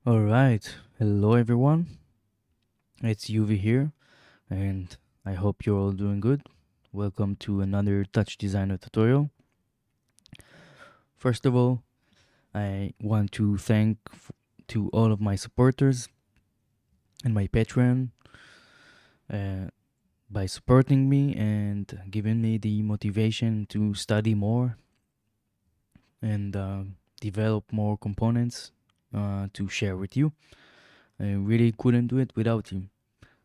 All right. Hello, everyone. It's Yuvi here, and I hope you're all doing good. Welcome to another TouchDesigner tutorial. First of all, I want to thank to all of my supporters and my Patreon uh, by supporting me and giving me the motivation to study more and develop more components to share with you. I really couldn't do it without you.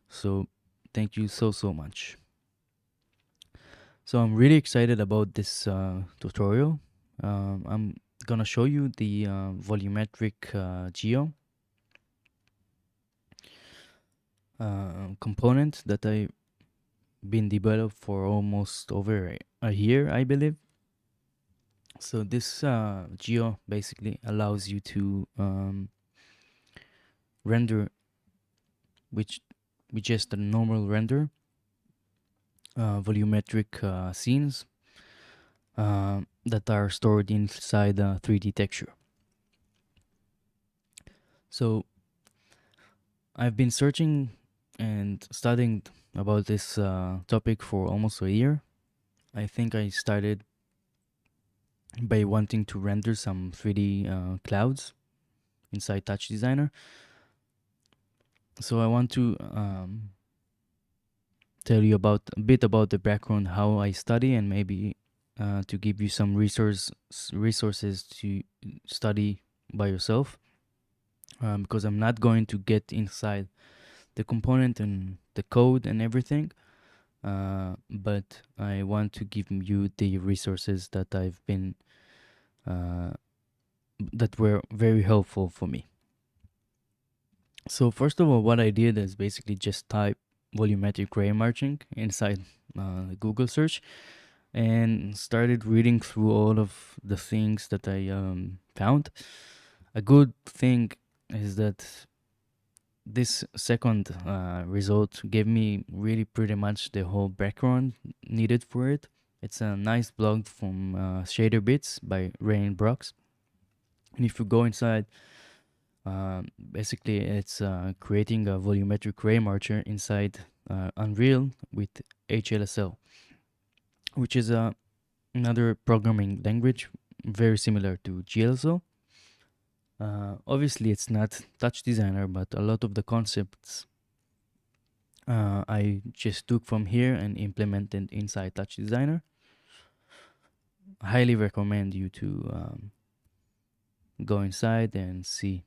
So thank you so much. So I'm really excited about this tutorial. I'm gonna show you the volumetric geo component that I've been developed for almost over a year, I believe. So this geo basically allows you to render, which with just a normal render, volumetric scenes that are stored inside a 3D texture. So I've been searching and studying about this topic for almost a year. I think I started by wanting to render some 3D clouds inside TouchDesigner. So I want to tell you about a bit about the background, how I study, and maybe to give you some resources to study by yourself. Because I'm not going to get inside the component and the code and everything. But I want to give you the resources that I've been uh, that were very helpful for me. So first of all, what I did is basically just type volumetric ray marching inside Google search and started reading through all of the things that I found. A good thing is that this second result gave me really pretty much the whole background needed for it. It's a nice blog from Shader Bits by Ryan Brucks. And if you go inside, basically it's creating a volumetric ray marcher inside Unreal with HLSL, which is another programming language very similar to GLSL. Obviously, it's not TouchDesigner, but a lot of the concepts I just took from here and implemented inside TouchDesigner. I highly recommend you to go inside and see.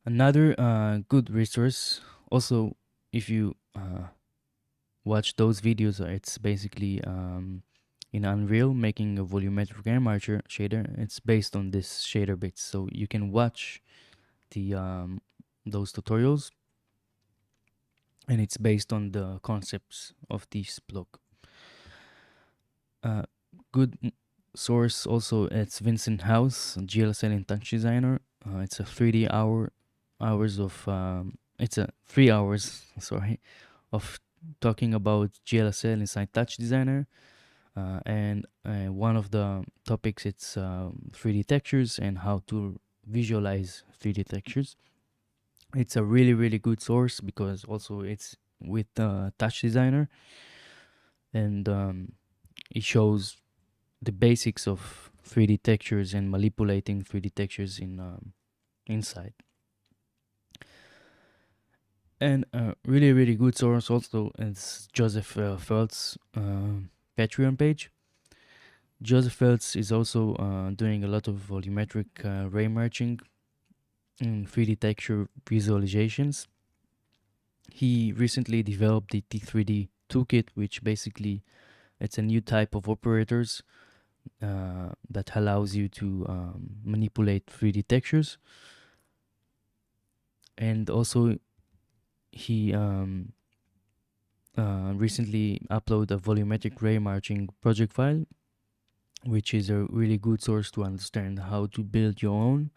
Another good resource, also, if you watch those videos, it's basically in Unreal making a volumetric armature shader. It's based on this shader bits, so you can watch the those tutorials, and it's based on the concepts of this block. Good source also, it's Vincent Houze, GLSL in TouchDesigner. It's a 3D hours of it's a 3 hours sorry of talking about GLSL inside TouchDesigner. And one of the topics, it's 3D textures and how to visualize 3D textures. It's a really good source because also it's with TouchDesigner, and it shows the basics of 3D textures and manipulating 3D textures in inside. And a really good source also is Joseph Felt's Patreon page. Joseph Feltz is also doing a lot of volumetric ray marching and 3D texture visualizations. He recently developed the T3D toolkit, which basically it's a new type of operators that allows you to manipulate 3D textures. And also, he recently uploaded a volumetric ray marching project file, which is a really good source to understand how to build your own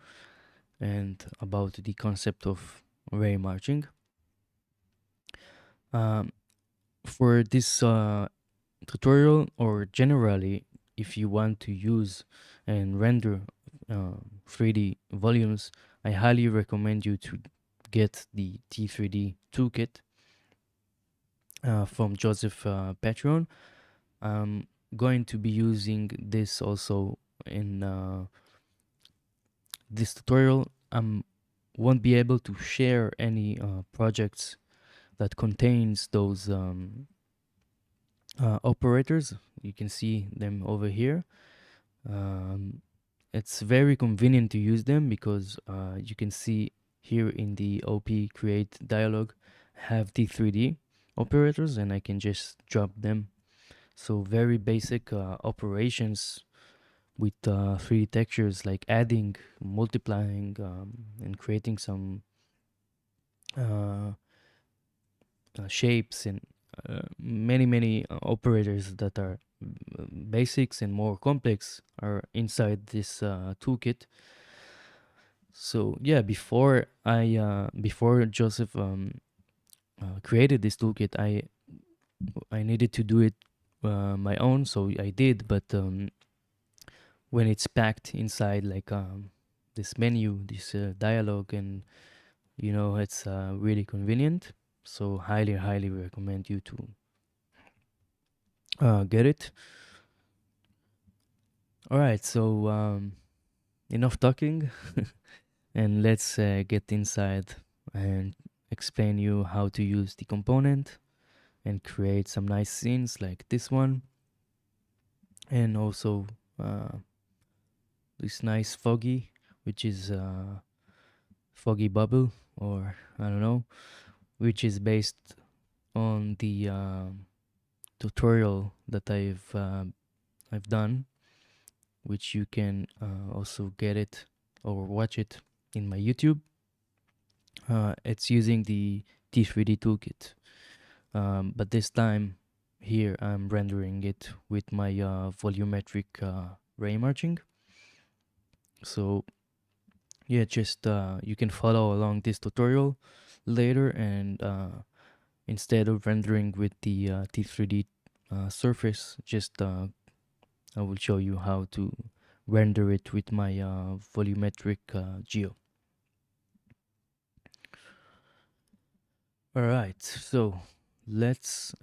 and about the concept of ray marching. Um, for this tutorial, or generally, if you want to use and render 3D volumes, I highly recommend you to get the T3D toolkit from Joseph Patron. I'm going to be using this also in this tutorial. I won't be able to share any projects that contains those operators. You can see them over here. Um, it's very convenient to use them because you can see here in the OP create dialog have the 3D operators, and I can just drop them. So very basic operations with 3D textures, like adding, multiplying, and creating some uh, shapes, and many operators that are basics and more complex are inside this toolkit. So yeah, before Joseph created this toolkit, I needed to do it my own, so I did. But when it's packed inside like this menu, this dialogue, and it's really convenient. So highly recommend you to get it. All right, so enough talking, and let's get inside and explain you how to use the component and create some nice scenes like this one, and also uh, this nice foggy, which is foggy bubble, or I don't know, which is based on the tutorial that I've done, which you can also get it or watch it in my YouTube. It's using the T3D toolkit, but this time here I'm rendering it with my volumetric ray marching. So yeah, just you can follow along this tutorial later, and instead of rendering with the T3D surface, just I will show you how to render it with my volumetric geo. All right, so let's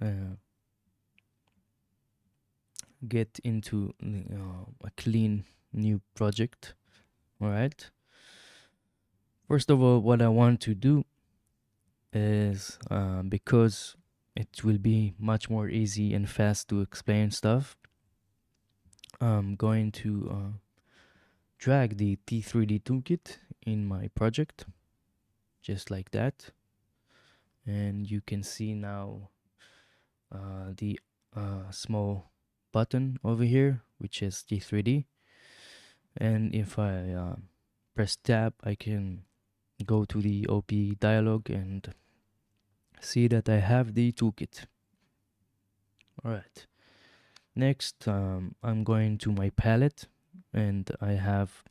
get into a clean new project. All right. First of all, what I want to do is because it will be much more easy and fast to explain stuff, I'm going to drag the T3D toolkit in my project, just like that. And you can see now the small button over here, which is T3D. And if I press tab, I can go to the OP dialog and see that I have the toolkit. All right. Next, I'm going to my palette, and I have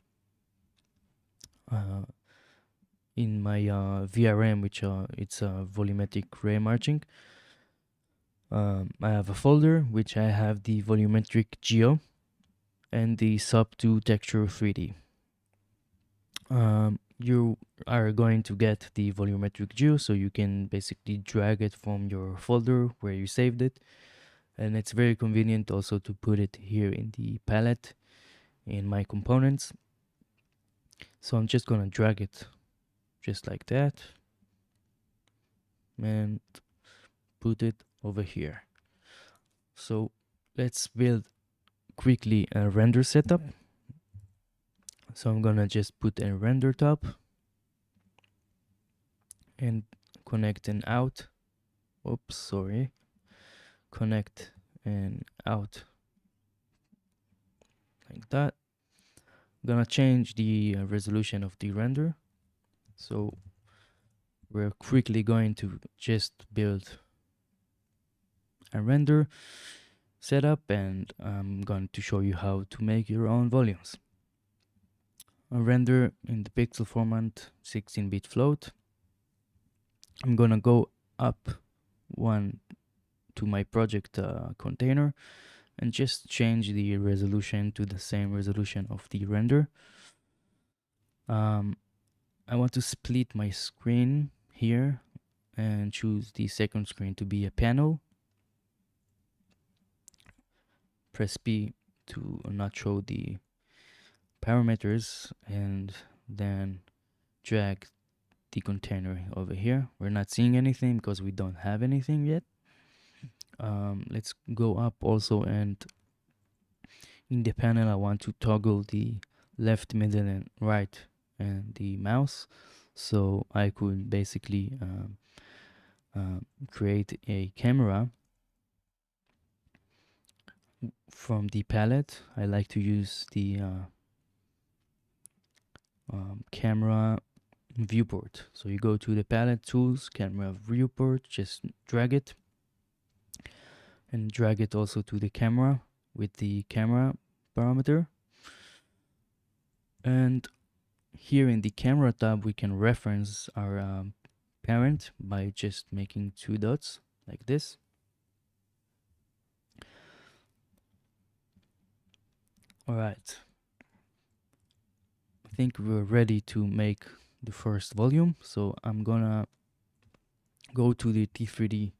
in my VRM, which it's volumetric ray marching. I have a folder which I have the volumetric geo and the sub2 texture 3D. You are going to get the volumetric geo, so you can basically drag it from your folder where you saved it, and it's very convenient also to put it here in the palette in my components. So I'm just gonna drag it just like that and put it over here. So let's build quickly a render setup. So I'm gonna just put a render top and connect and out. Oops, sorry. Connect and out like that. I'm gonna change the resolution of the render. So we're quickly going to just build a render setup, and I'm going to show you how to make your own volumes. A render in the pixel format, 16-bit float. I'm gonna go up one to my project container and just change the resolution to the same resolution of the render. Um, I want to split my screen here and choose the second screen to be a panel. Press P to not show the parameters, and then drag the container over here. We're not seeing anything because we don't have anything yet. Let's go up also, and in the panel I want to toggle the left, middle, and right and the mouse, so I could basically create a camera from the palette. I like to use the camera viewport. So you go to the palette tools, camera viewport, just drag it, and drag it also to the camera with the camera parameter. And here in the camera tab we can reference our parent by just making two dots like this. Alright, I think we're ready to make the first volume, so I'm gonna go to the T3D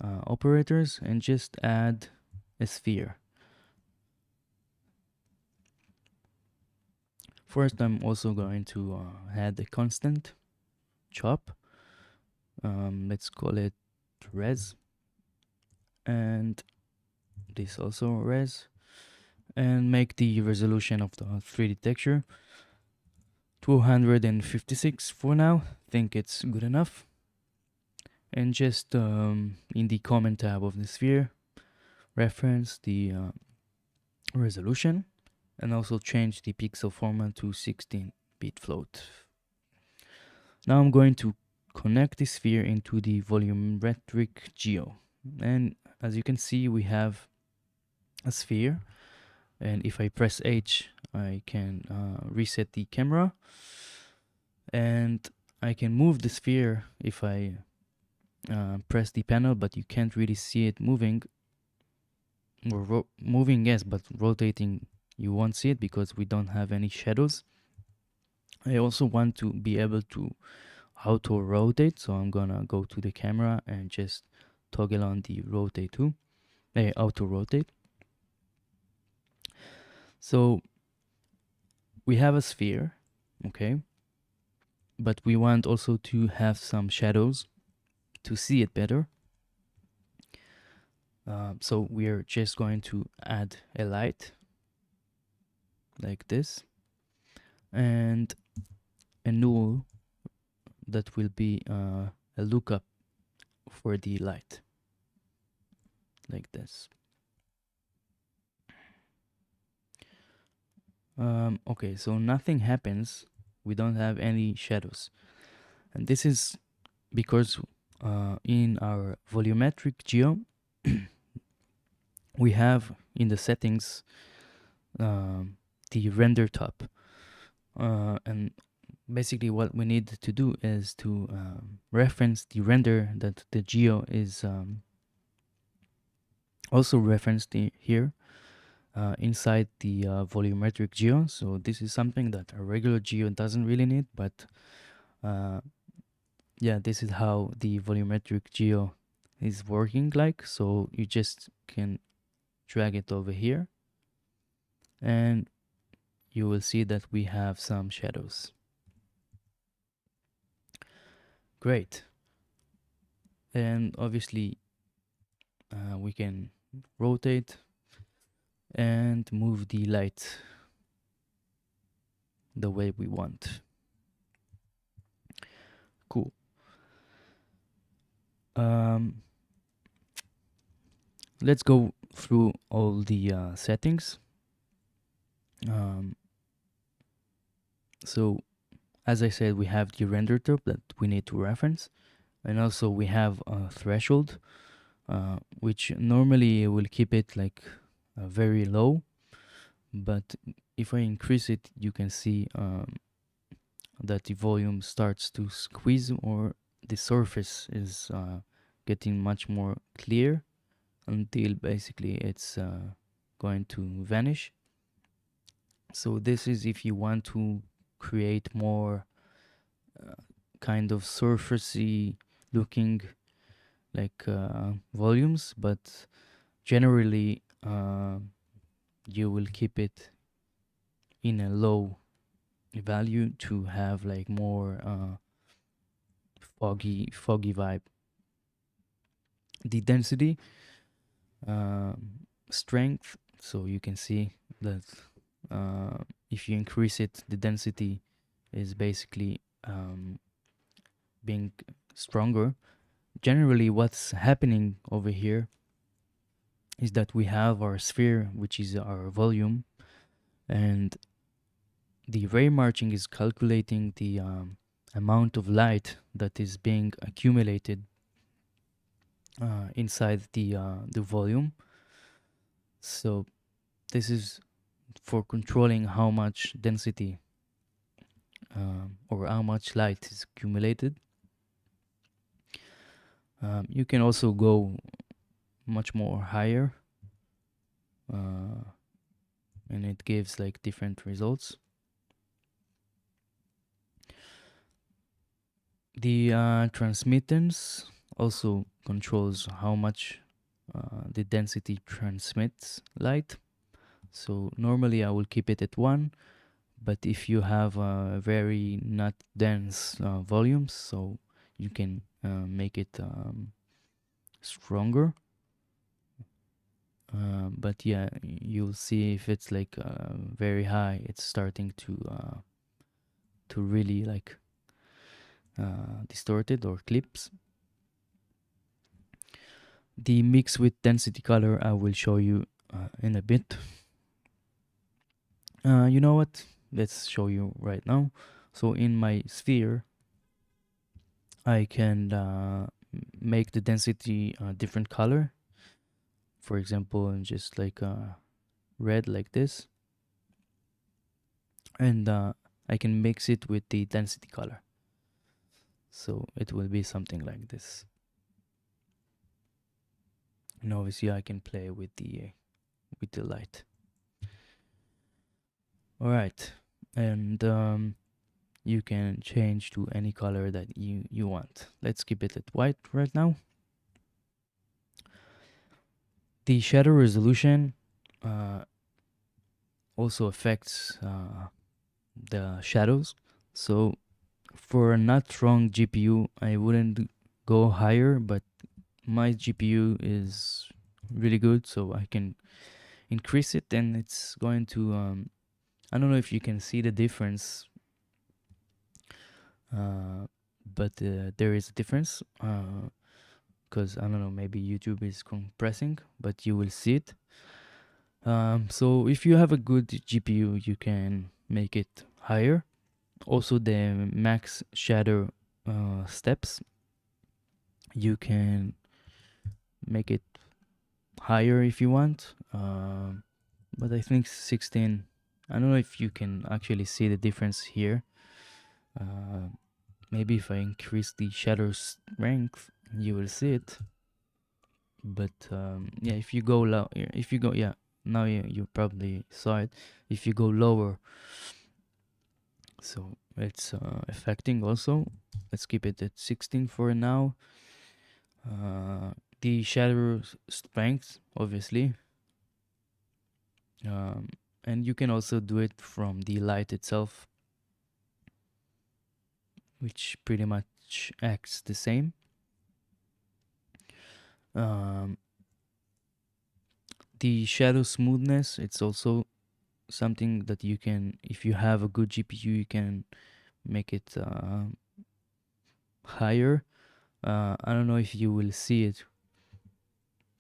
operators and just add a sphere. First, I'm also going to add a constant chop. Let's call it res, and this also res, and make the resolution of the 3D texture 256 for now. Think it's good enough. And just in the comment tab of the sphere, reference the resolution, and also change the pixel format to 16-bit float. Now I'm going to connect the sphere into the Volumetric Geo, and as you can see we have a sphere, and if I press H I can reset the camera, and I can move the sphere if I press the panel, but you can't really see it moving. Or moving, yes, but rotating you won't see it because we don't have any shadows. I also want to be able to auto rotate, so I'm gonna go to the camera and just toggle on the rotate too, auto rotate. So we have a sphere, okay, but we want also to have some shadows to see it better. So we're just going to add a light like this, and a null that will be a lookup for the light like this. Okay, so nothing happens, we don't have any shadows, and this is because in our Volumetric Geo we have in the settings the render top, and basically what we need to do is to reference the render that the Geo is also referenced here inside the Volumetric Geo. So this is something that a regular Geo doesn't really need, but yeah, this is how the Volumetric Geo is working like. So you just can drag it over here, and you will see that we have some shadows. Great. And obviously we can rotate and move the light the way we want. Cool. Let's go through all the settings. So as I said, we have the render top that we need to reference, and also we have a threshold, which normally will keep it like very low, but if I increase it, you can see that the volume starts to squeeze, or the surface is getting much more clear until basically it's going to vanish. So this is if you want to create more kind of surfacey looking like volumes, but generally you will keep it in a low value to have like more foggy vibe. The density strength, so you can see that if you increase it, the density is basically being stronger. Generally what's happening over here is that we have our sphere, which is our volume, and the ray marching is calculating the amount of light that is being accumulated inside the volume. So this is for controlling how much density or how much light is accumulated. You can also go much more higher, and it gives like different results. The transmittance also controls how much the density transmits light. So normally I will keep it at 1, but if you have a very not dense volumes, so you can make it stronger. But yeah, you'll see if it's like very high, it's starting to really like distorted or clips. The mix with density color I will show you in a bit. You know what? Let's show you right now. So in my sphere, I can make the density a different color. For example, just like red like this. And I can mix it with the density color. So it will be something like this. And obviously I can play with the light. All right. And you can change to any color that you want. Let's keep it at white right now. The shadow resolution also affects the shadows. So for a not strong GPU, I wouldn't go higher, but my GPU is really good, so I can increase it, and it's going to I don't know if you can see the difference, but there is a difference, because I don't know, maybe YouTube is compressing, but you will see it. So if you have a good GPU, you can make it higher. Also the max shadow steps, you can make it higher if you want, but I think 16, I don't know if you can actually see the difference here. Maybe if I increase the shadow strength, you will see it. But yeah, if you go low, if you go, yeah, now you probably saw it. If you go lower, so it's affecting also. Let's keep it at 16 for now. The shadow strength, obviously, and you can also do it from the light itself, which pretty much acts the same. The shadow smoothness, it's also something that you can, if you have a good GPU, you can make it higher. I don't know if you will see it,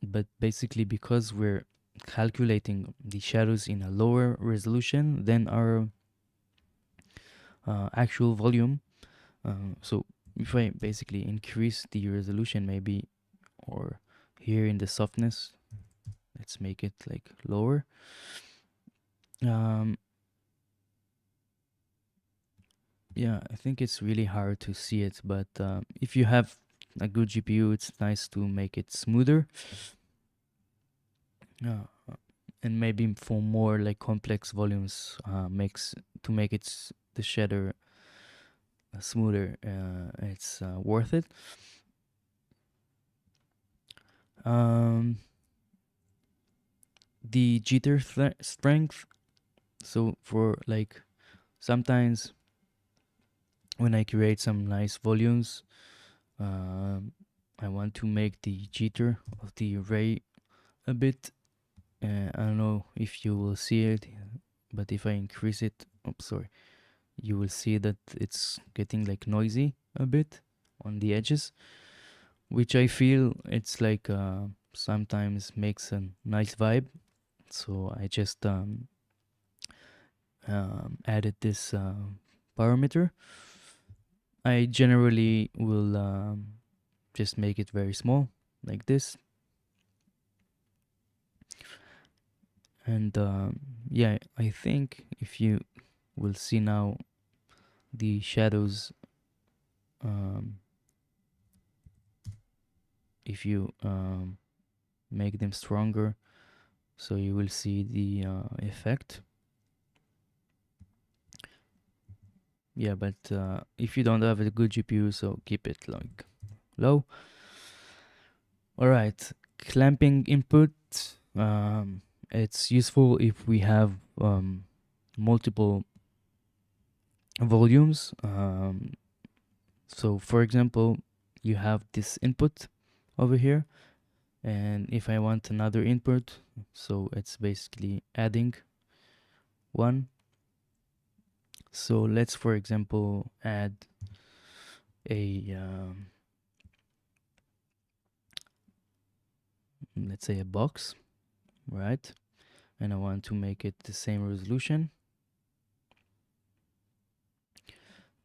but basically because we're calculating the shadows in a lower resolution than our actual volume, so if I basically increase the resolution maybe, or here in the softness, let's make it like lower. Yeah, I think it's really hard to see it, but if you have a good GPU, it's nice to make it smoother. And maybe for more like complex volumes, make it the shader smoother, it's worth it. Um, the jitter strength. So for like sometimes when I create some nice volumes, um, I want to make the jitter of the array a bit. I don't know if you will see it, but if I increase it, sorry, you will see that it's getting like noisy a bit on the edges, which I feel it's like sometimes makes a nice vibe. So I just added this parameter. I generally will just make it very small like this. And yeah, I think if you will see now the shadows, um, if you make them stronger, so you will see the effect. Yeah, but if you don't have a good GPU, so keep it like low. All right, clamping input. It's useful if we have multiple volumes. So for example, you have this input over here, and if I want another input, so it's basically adding one. So let's, for example, add a let's say a box, right? And I want to make it the same resolution.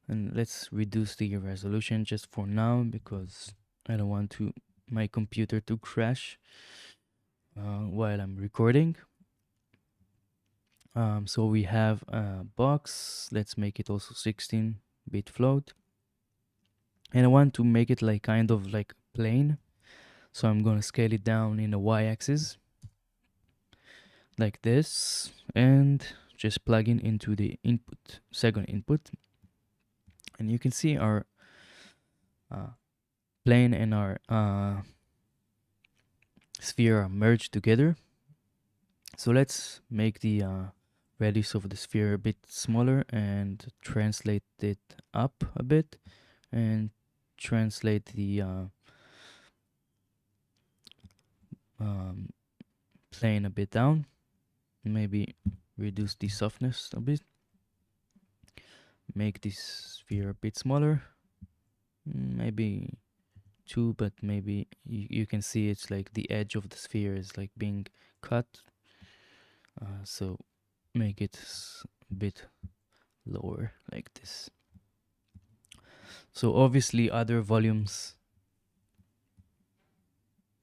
And let's reduce the resolution just for now because I don't want my computer to crash while I'm recording. So we have a box. Let's make it also 16-bit float. And I want to make it like kind of like plane. So I'm gonna scale it down in the y-axis like this, and just plug in into the input, second input. And you can see our plane and our sphere are merged together. So let's make the radius of the sphere a bit smaller and translate it up a bit, and translate the plane a bit down. Maybe reduce the softness a bit. Make this sphere a bit smaller. Maybe 2, but maybe you can see it's like the edge of the sphere is like being cut. So make it a bit lower like this. So obviously other volumes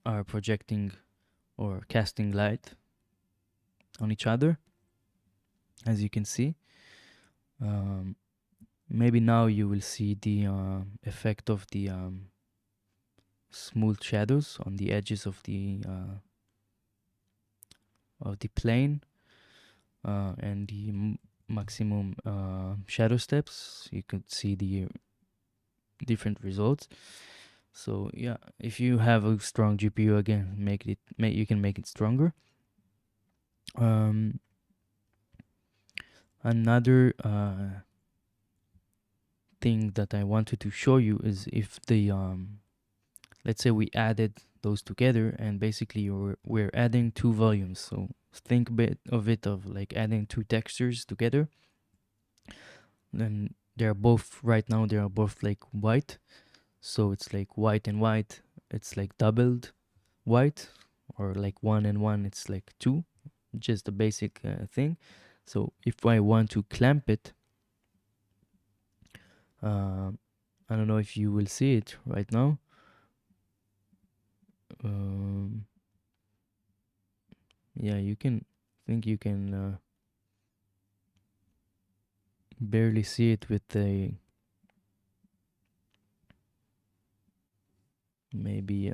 are projecting or casting light on each other, as you can see. Maybe now you will see the effect of the smooth shadows on the edges of the plane, and the maximum shadow steps. You could see the different results. So yeah, if you have a strong GPU, again, you can make it stronger. Another thing that I wanted to show you is if the let's say we added those together, and basically we're adding two volumes. So think a bit of it of like adding two textures together. Then they're both right now they are both like white, so it's like white and white. It's like doubled white, or like 1 and 1. It's like 2, just the basic thing. So if I want to clamp it, I don't know if you will see it right now. Yeah, you can barely see it with the maybe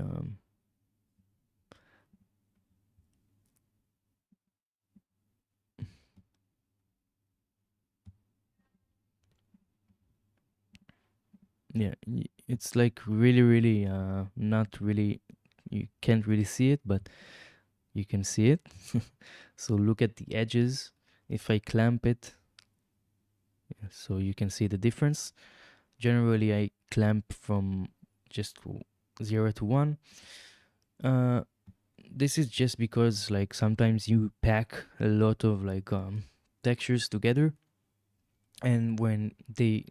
Yeah, it's like really, really, not really, you can't really see it, but you can see it. So look at the edges. If I clamp it, so you can see the difference. Generally, I clamp from just 0 to 1. Uh, this is just because like sometimes you pack a lot of like textures together, and when they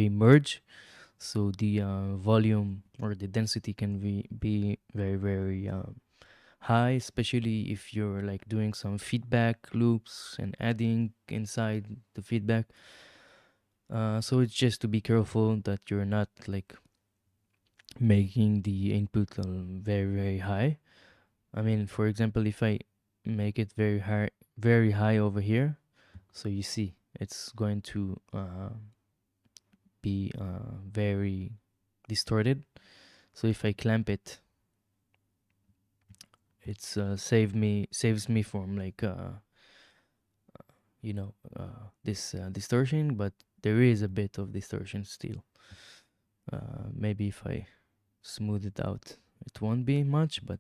merge, so the volume or the density can be very, very high, especially if you're like doing some feedback loops and adding inside the feedback. So it's just to be careful that you're not like making the input very, very high. I mean, for example, if I make it very high over here, so you see it's going to be very distorted. So if I clamp it, it's saves me from like this distortion, but there is a bit of distortion still. Maybe if I smooth it out, it won't be much, but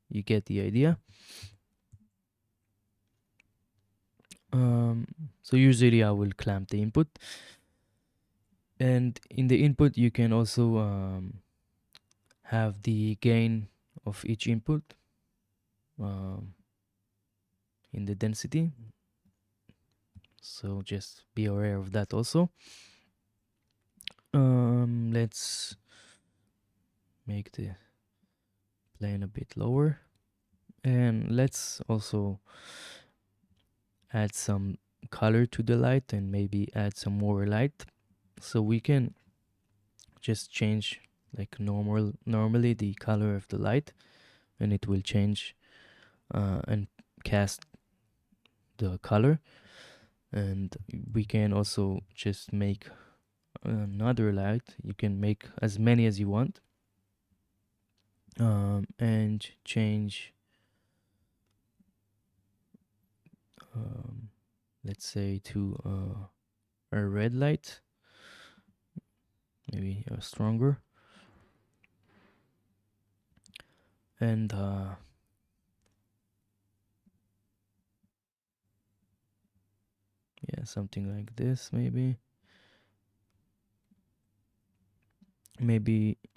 you get the idea. Um, so usually I will clamp the input, and in the input you can also have the gain of each input um, in the density. So just be aware of that also. Let's make the plane a bit lower, and let's also add some color to the light and maybe add some more light. So we can just change like normally the color of the light, and it will change and cast the color. And we can also just make another light. You can make as many as you want, and change um, let's say to a red light, maybe stronger, and yeah, something like this, maybe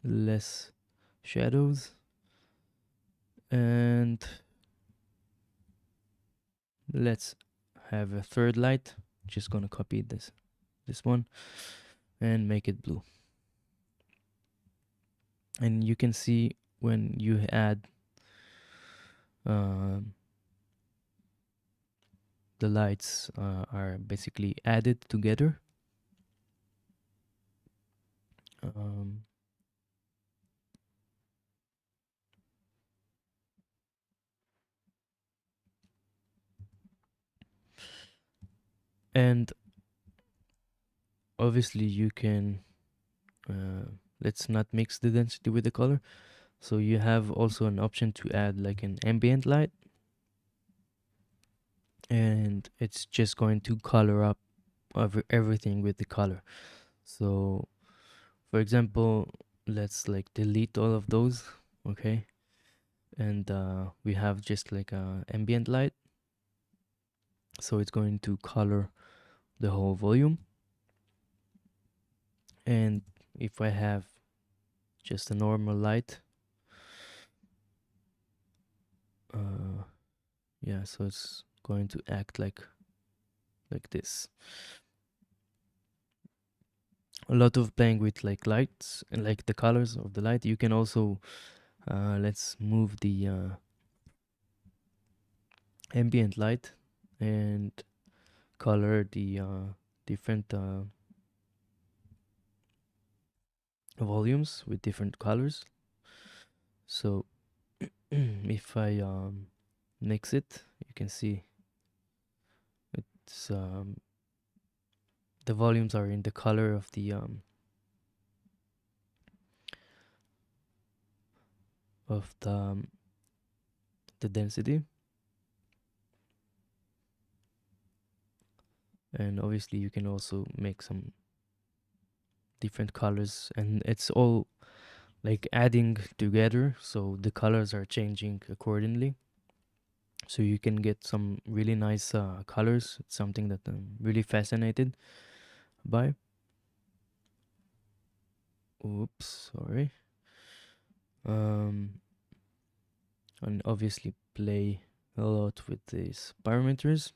less shadows, and let's have a third light. Just gonna copy this one and make it blue. And you can see when you add um, the lights are basically added together. Um, and obviously you can let's not mix the density with the color. So you have also an option to add like an ambient light, and it's just going to color up everything with the color. So for example, let's like delete all of those, okay? And we have just like a ambient light, so it's going to color the whole volume. And if I have just a normal light, yeah, so it's going to act like this. A lot of playing with like lights and like the colors of the light. You can also let's move the ambient light and color the different volumes with different colors. So if I mix it, you can see it's the volumes are in the color of the density. And obviously you can also make some different colors, and it's all like adding together, so the colors are changing accordingly. So you can get some really nice colors. It's something that I'm really fascinated by. Oops, sorry. Um, and obviously play a lot with these parameters,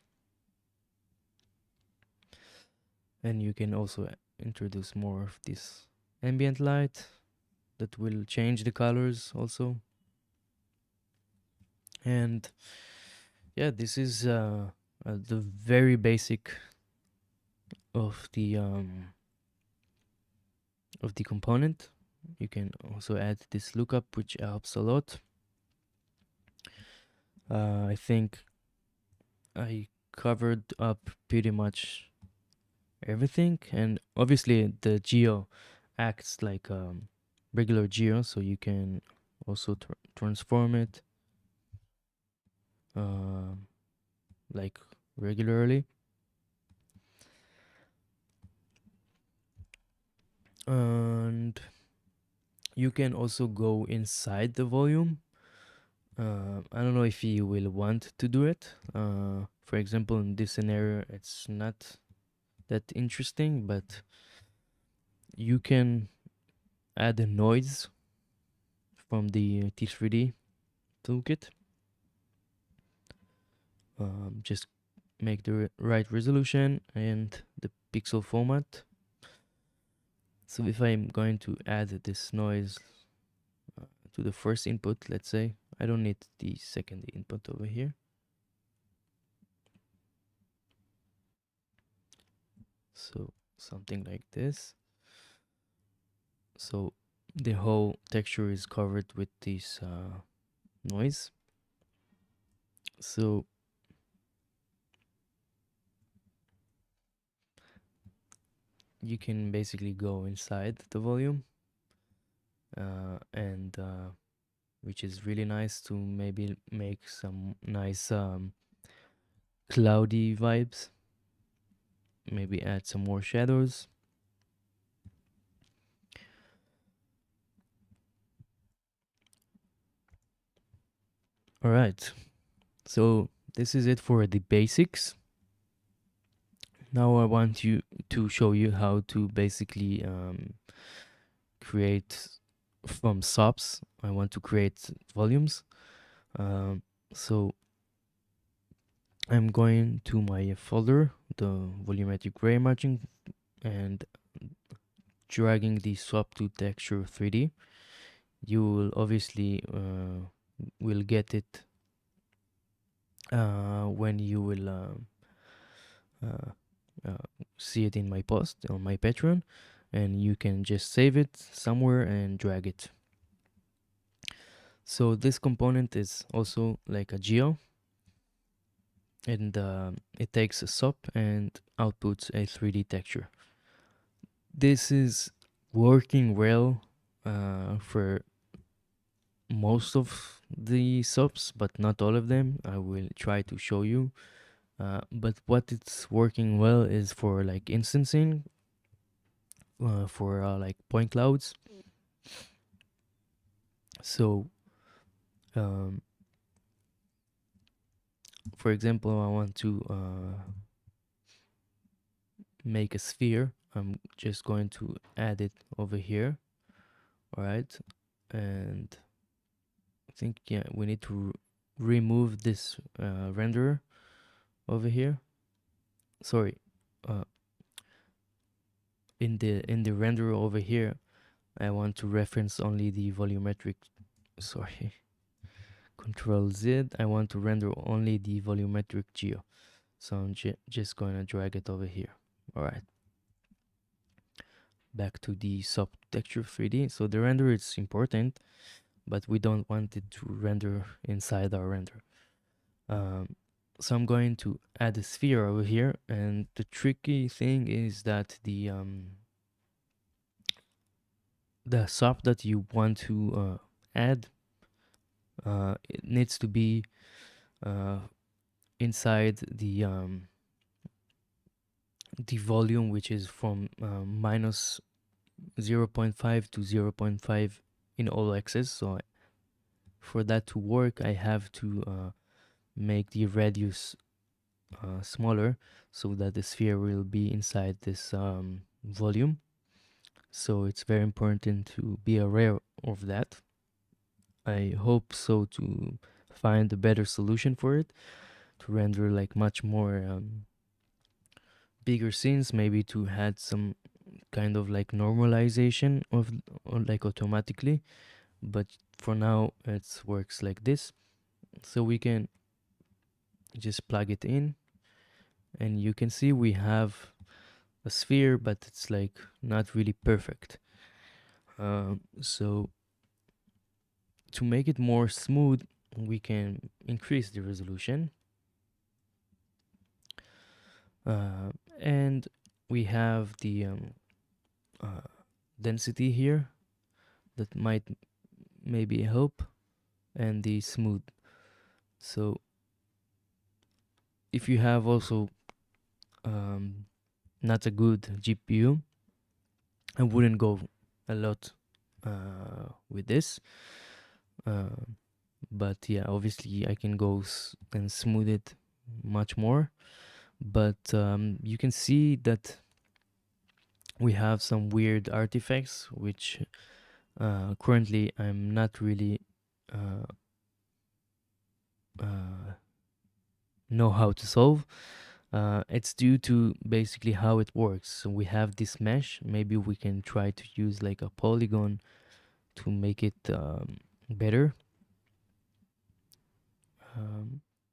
and you can also introduce more of this ambient light that will change the colors also. And yeah, this is the very basic of the component. You can also add this lookup, which helps a lot. I think I covered up pretty much everything, and obviously the geo acts like regular geo, so you can also transform it um like regularly. And you can also go inside the volume. I don't know if you will want to do it. For example, in this scenario, it's not that interesting, but you can add a noise from the T3D toolkit. Just make the right resolution and the pixel format. So if I'm going to add this noise to the first input, let's say, I don't need the second input over here. So something like this. So the whole texture is covered with this noise. So you can basically go inside the volume, and which is really nice to maybe make some nice cloudy vibes. Maybe add some more shadows. All right, so this is it for the basics. Now I want you to show you how to basically create from SOPs. I want to create volumes. So I'm going to my folder, the volumetric gray matching, and dragging the swap to texture 3D. You will obviously will get it when you will see it in my post on my Patreon, and you can just save it somewhere and drag it. So this component is also like a geo, and it takes a SOP and outputs a 3D texture. This is working well for most of the SOPs, but not all of them. I will try to show you. But what it's working well is for like instancing, for like point clouds. So, um, for example, I want to make a sphere. I'm just going to add it over here. All right, and I think yeah, we need to remove this renderer over here. Sorry, uh, in the renderer over here, I want to reference only the volumetric. Sorry, Control Z. I want to render only the volumetric geo. So I'm just gonna drag it over here. All right. Back to the subtexture 3D. So the render is important, but we don't want it to render inside our render. So I'm going to add a sphere over here, and the tricky thing is that the sub that you want to add, it needs to be inside the volume, which is from minus 0.5 to 0.5 in all axes. So for that to work, I have to make the radius smaller so that the sphere will be inside this volume. So it's very important to be aware of that. I hope so to find a better solution for it, to render like much more bigger scenes, maybe to add some kind of like normalization of like automatically. But for now it works like this. So we can just plug it in, and you can see we have a sphere, but it's like not really perfect. So to make it more smooth, we can increase the resolution, and we have the uh, density here that might maybe help, and the smooth. So if you have also not a good GPU, I wouldn't go a lot with this. But yeah, obviously I can go and smooth it much more. But you can see that we have some weird artifacts, which currently I'm not really uh, know how to solve. It's due to basically how it works. So we have this mesh. Maybe we can try to use like a polygon to make it better.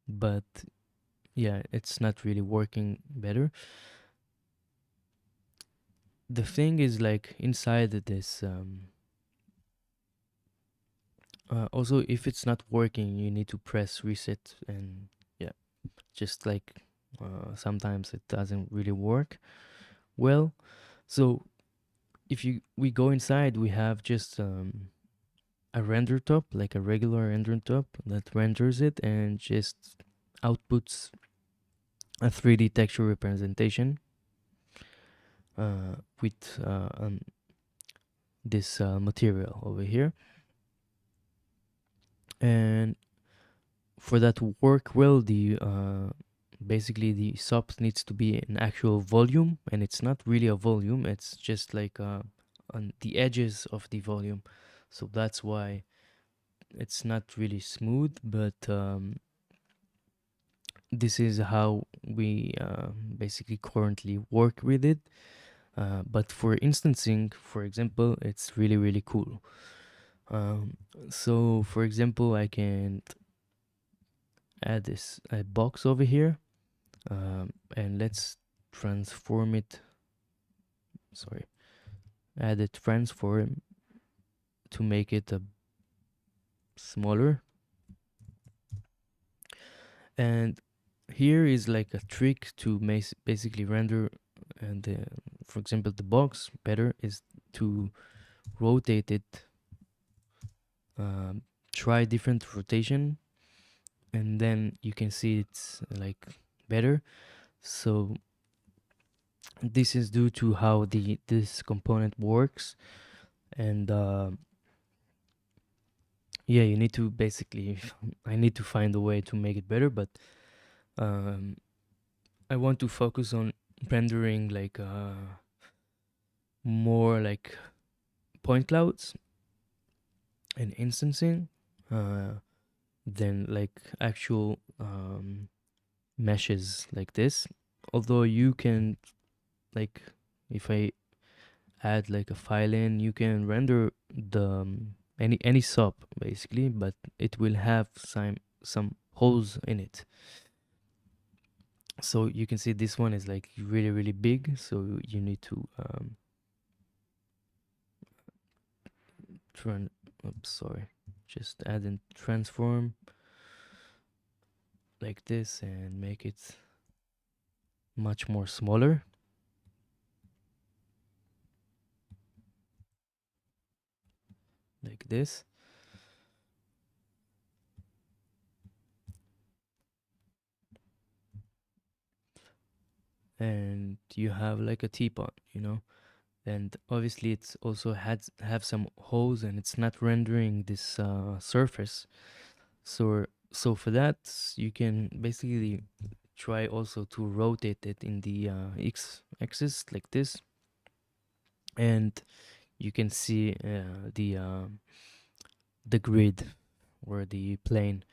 But yeah, it's not really working better. The thing is like inside this also, if it's not working, you need to press reset, and yeah, just like sometimes it doesn't really work well. So if we go inside, we have just a render top, like a regular render top that renders it and just outputs a 3D texture representation with this material over here. And for that to work well, the basically the SOP needs to be an actual volume, and it's not really a volume. It's just like on the edges of the volume. So that's why it's not really smooth. But this is how we basically currently work with it. But for instancing, for example, it's really really cool. So for example, I can add this box over here, and let's transform it. Sorry, add a transform to make it a smaller. And here is like a trick to basically render, and for example, the box better is to rotate it. Try different rotation, and then you can see it's like better. So this is due to how this component works, and yeah, you need to basically I need to find a way to make it better, but um, I want to focus on rendering like more like point clouds and instancing than like actual meshes like this. Although you can, like, if I add like a file in, you can render the any SOP basically, but it will have some holes in it. So you can see this one is like really really big, so you need to just add in transform like this and make it much more smaller like this. And you have like a teapot, you know, and obviously it's also had have some holes, and it's not rendering this surface. So for that, you can basically try also to rotate it in the x axis like this, and you can see the grid or the plane.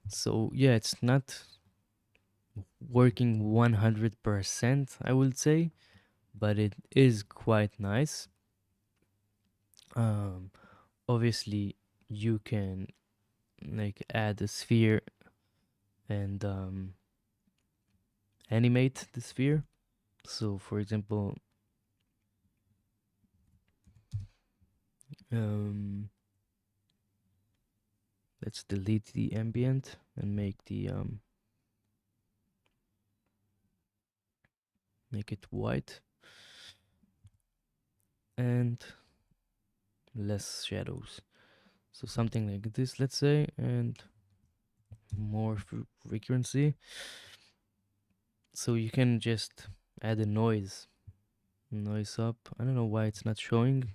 So yeah, it's not working 100%, I would say, but it is quite nice. um Obviously you can like add a sphere and animate the sphere. So for example, um let's delete the ambient and make it white and less shadows. So something like this, let's say, and more frequency. So you can just add a noise up. I don't know why it's not showing.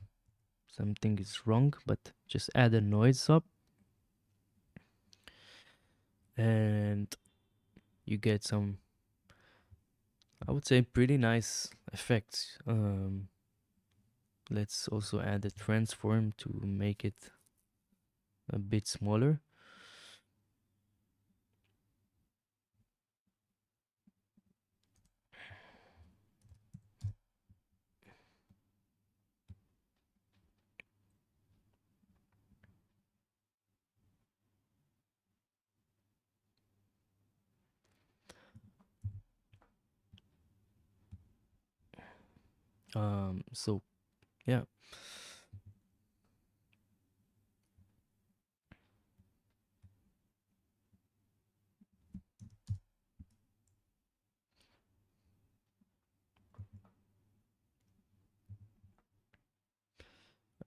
Something is wrong, but just add a noise up, and you get some, I would say, pretty nice effects. Let's also add a transform to make it a bit smaller. So yeah,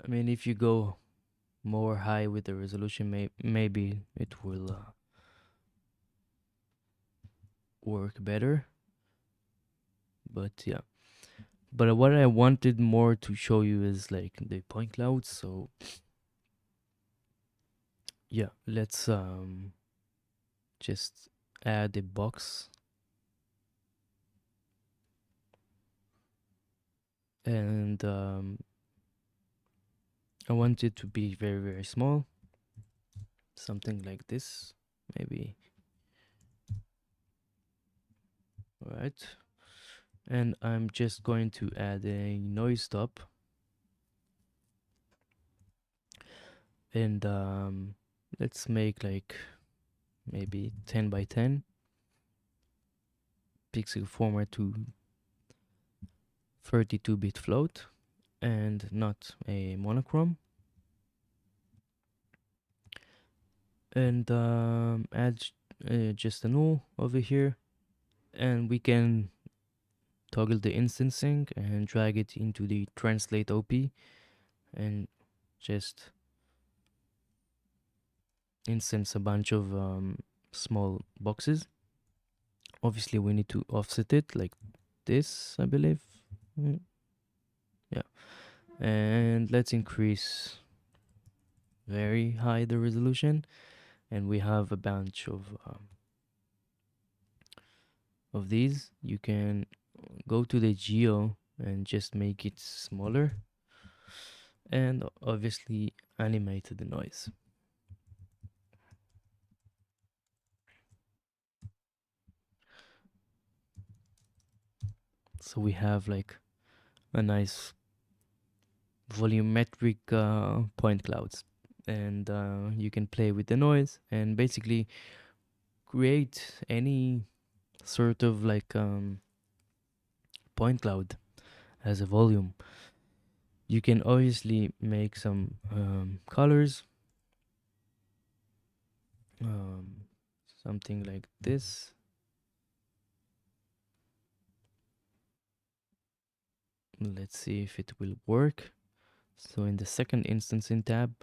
I mean, if you go more high with the resolution, maybe it will work better. But yeah, but what I wanted more to show you is like the point clouds. So yeah, let's just add a box, and I want it to be very, very small, something like this, maybe. All right, and I'm just going to add a noise stop, and let's make like maybe 10 by 10 pixel format to 32-bit float, and not a monochrome. And add just a null over here, and we can toggle the instancing and drag it into the translate OP, and just instance a bunch of small boxes. Obviously we need to offset it like this, I believe. Yeah, and let's increase very high the resolution, and we have a bunch of these. You can go to the geo and just make it smaller, and obviously animate the noise. So we have like a nice volumetric point clouds, and you can play with the noise and basically create any sort of like point cloud as a volume. You can obviously make some colors, um, something like this. Let's see if it will work. So in the second instance in tab,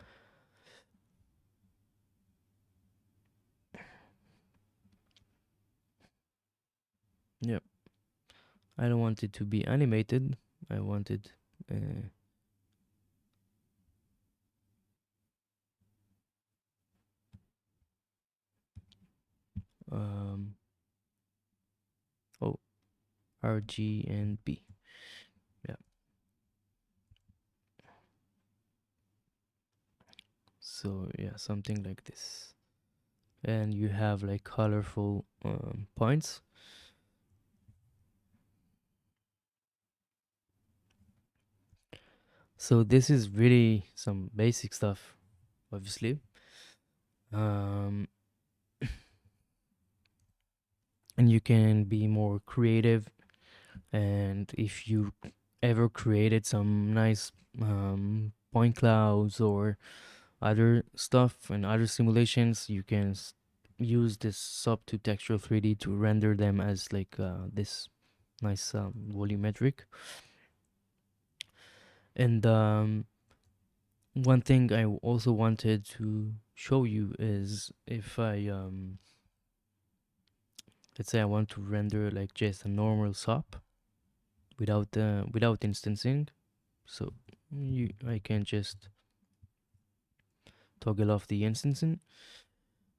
yeah, I don't want it to be animated. I want it um, oh, R, G, and B. Yeah. So yeah, something like this. And you have like colorful points. So this is really some basic stuff, obviously. Um, and you can be more creative. And if you ever created some nice point clouds or other stuff and other simulations, you can use this sub to textural 3D to render them as like this nice volumetric. And one thing I also wanted to show you is if I let's say I want to render like just a normal SOP without instancing, so I can just toggle off the instancing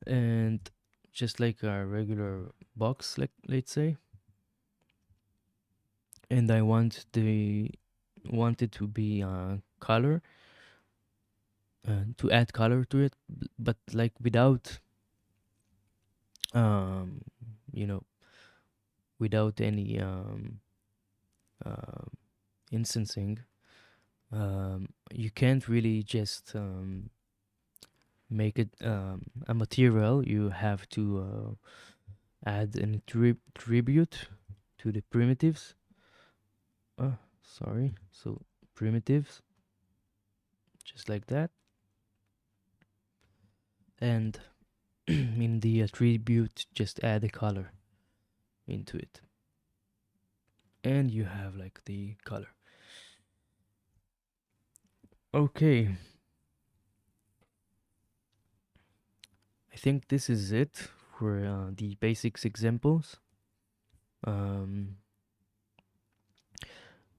and just like a regular box, like let's say, and I want it to be color, to add color to it, but like without um you know without any uh, instancing. You can't really just make it a material. You have to add an attribute to the primitives. Sorry. So primitives, just like that. And in the attribute, just add a color into it. And you have like the color. Okay. I think this is it for the basics examples. Um,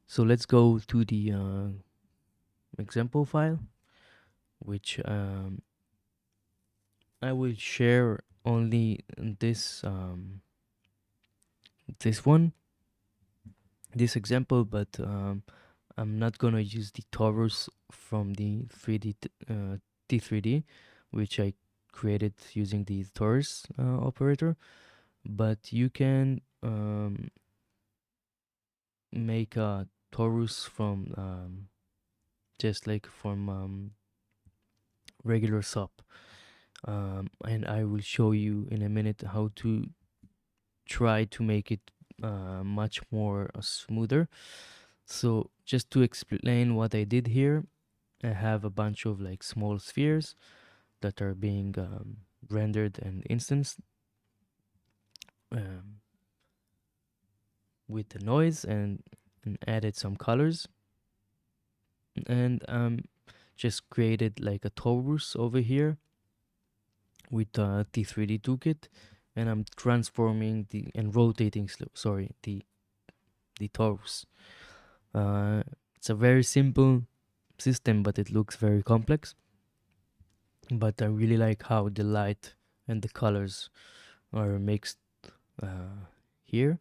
so let's go to the example file, which I will share only this one, this example, but I'm not gonna use the torus from the 3D T3D, which I created using the torus operator. But you can make a torus from just like from regular SOP. And I will show you in a minute how to try to make it much more smoother. So just to explain what I did here, I have a bunch of like small spheres that are being rendered and instanced um, with the noise and added some colors, and just created like a torus over here with T3D toolkit, and I'm transforming and rotating the torus. It's a very simple system, but it looks very complex. But I really like how the light and the colors are mixed here.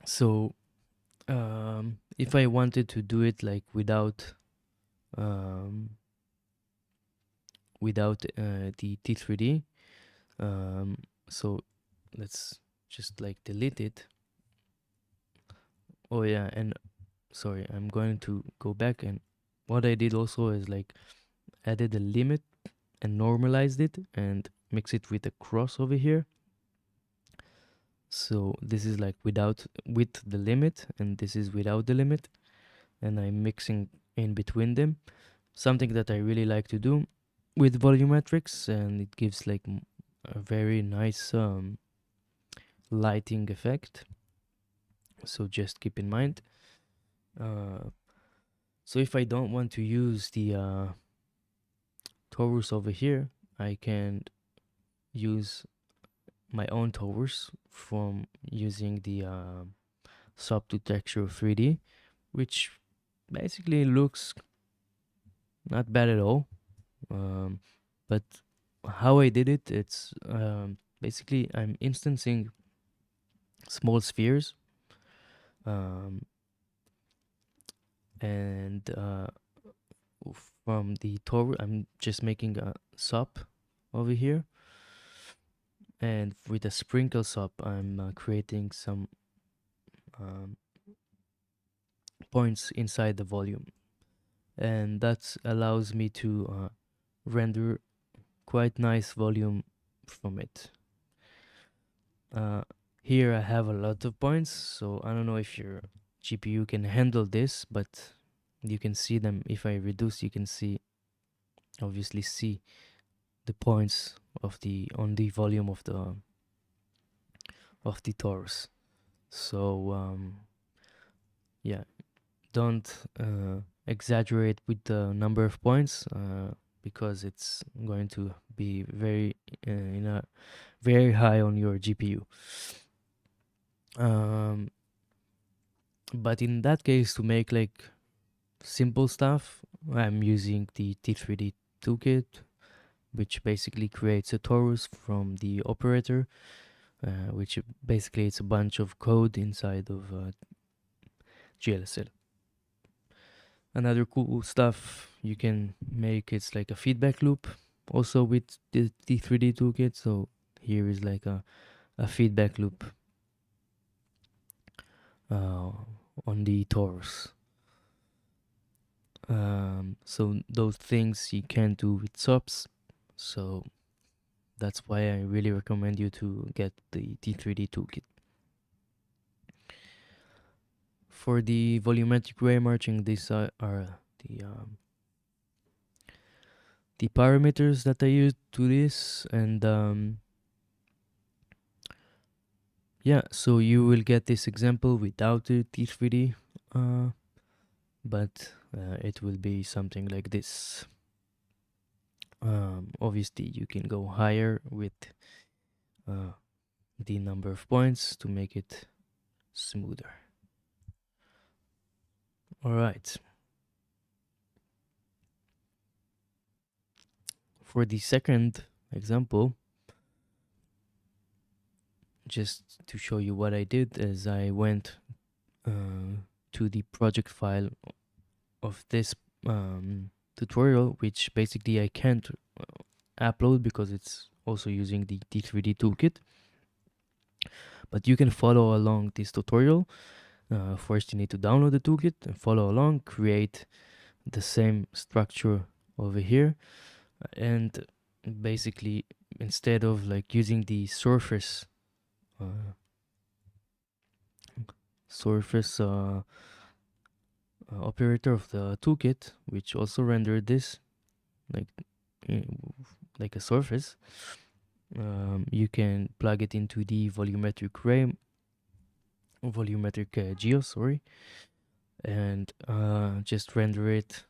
So if I wanted to do it like um, without the T3D, so let's just like delete it. Oh yeah, and sorry, I'm going to go back, and what I did also is like added a limit and normalized it and mix it with a cross over here. So this is like with the limit, and this is without the limit, and I'm mixing in between them. Something that I really like to do with volumetrics, and it gives like a very nice lighting effect. So just keep in mind. So if I don't want to use the torus over here, I can use my own torus from using the SOP to texture 3D, which basically looks not bad at all. But how I did it, it's basically I'm instancing small spheres, um, and from the torus, I'm just making a SOP over here, and with a sprinkle SOP, I'm creating some um, points inside the volume, and that allows me to render quite nice volume from it. Here I have a lot of points, so I don't know if your GPU can handle this, but you can see them. If I reduce, you can obviously see the points of the on the volume of the torus. So yeah, don't exaggerate with the number of points, because it's going to be very high on your GPU. But in that case, to make like simple stuff, I'm using the T3D toolkit, which basically creates a torus from the operator, which basically it's a bunch of code inside of GLSL. Another cool stuff you can make, it's like a feedback loop also with the T3D toolkit. So here is like a feedback loop on the torus. So those things you can't do with SOPs. So that's why I really recommend you to get the T3D toolkit. For the volumetric ray marching, these are the parameters that I use to this, and yeah, so you will get this example without the T3D, but it will be something like this. Obviously, you can go higher with the number of points to make it smoother. All right. For the second example, just to show you what I did, is I went to the project file of this tutorial, which basically I can't upload because it's also using the T3D toolkit. But you can follow along this tutorial. First, you need to download the toolkit and follow along, create the same structure over here, and basically instead of like using the surface operator of the toolkit, which also rendered this like like a surface, you can plug it into the volumetric Geo, sorry, and just render it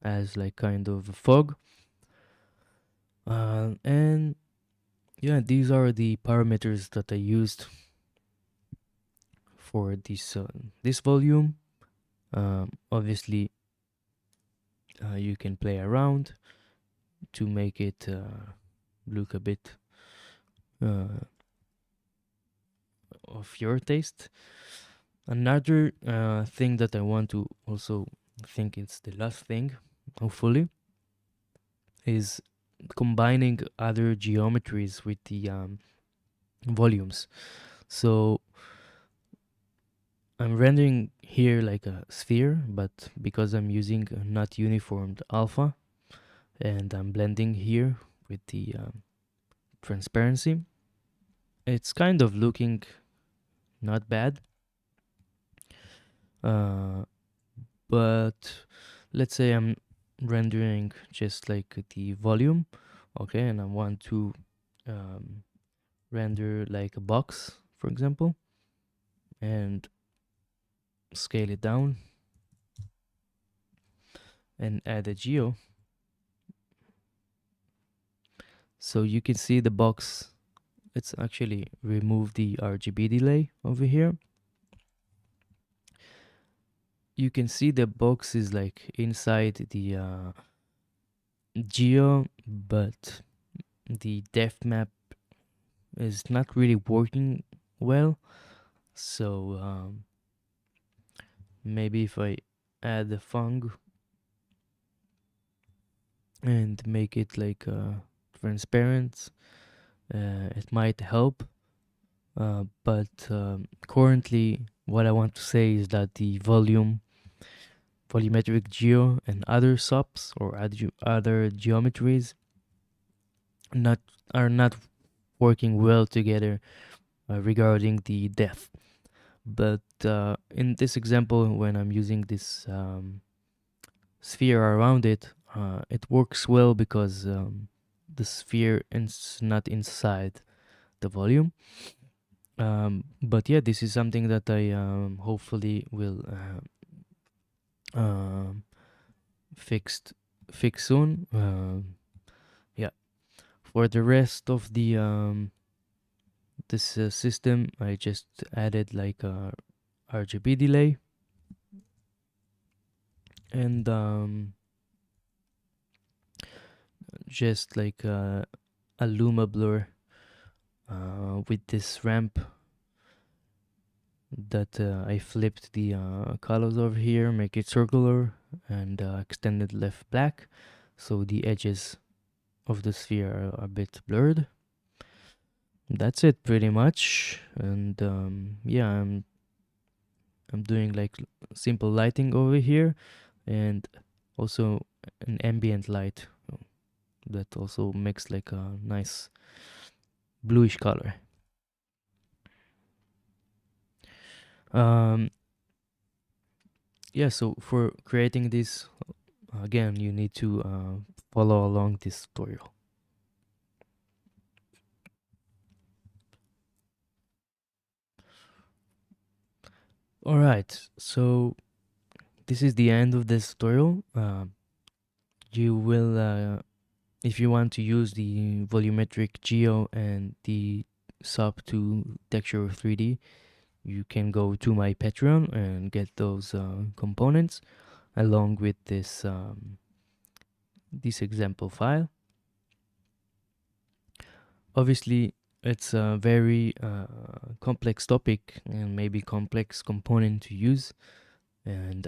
as like kind of a fog. And yeah, these are the parameters that I used for this volume. Obviously, you can play around to make it look a bit of your taste. Another thing that I want to also think it's the last thing, hopefully, is combining other geometries with the volumes. So I'm rendering here like a sphere, but because I'm using a not uniformed alpha, and I'm blending here with the transparency, it's kind of looking not bad. But let's say I'm rendering just like the volume, okay, and I want to render like a box, for example, and scale it down and add a geo. So you can see the box. Let's actually remove the RGB delay over here. you can see the box is like inside the geo, but the depth map is not really working well. So maybe if I add the fung and make it like transparent, it might help. But currently, what I want to say is that the volumetric geo, and other SOPs or other geometries not are not working well together regarding the depth. But in this example, when I'm using this sphere around it, it works well because the sphere is not inside the volume. But yeah, this is something that I hopefully will um, fixed fix soon. Yeah. For the rest of the this system, I just added like a RGB delay and just like a luma blur with this ramp that I flipped the colors over here, make it circular, and extended left black, so the edges of the sphere are a bit blurred. That's it pretty much. And yeah, I'm doing like simple lighting over here, and also an ambient light that also makes like a nice bluish color. um yeah, so for creating this, again, you need to follow along this tutorial. All right, so this is the end of this tutorial. You will if you want to use the volumetric geo and the sub to texture 3D, you can go to my Patreon and get those components along with this example file. Obviously, it's a very complex topic and maybe complex component to use, and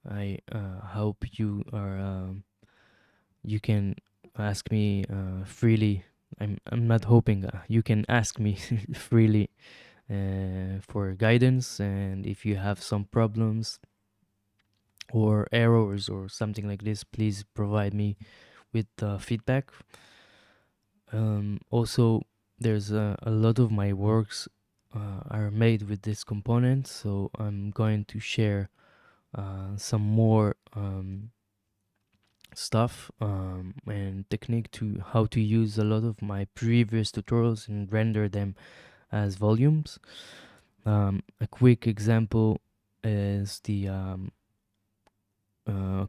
I hope you can ask me freely. I'm not hoping, you can ask me freely for guidance, and if you have some problems or errors or something like this, please provide me with feedback. Also, there's a lot of my works are made with this component, so I'm going to share some more stuff and technique to how to use a lot of my previous tutorials and render them as volumes. A quick example is the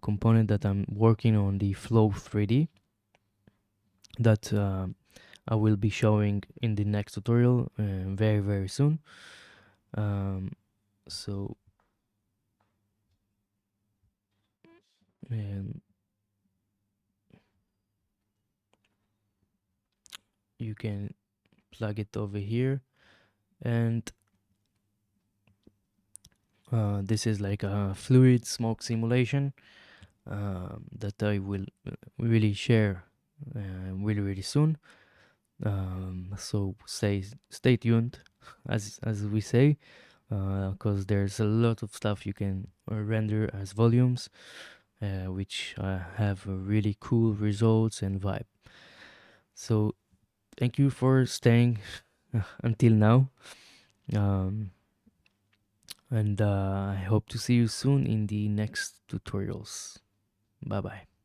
component that I'm working on, the Flow 3D, that I will be showing in the next tutorial very, very soon. Um, so, um, you can plug it over here, and this is like a fluid smoke simulation that I will really share really, really soon. So stay tuned, as we say, because there's a lot of stuff you can render as volumes, which have really cool results and vibe. So thank you for staying until now, um, and I hope to see you soon in the next tutorials. Bye bye.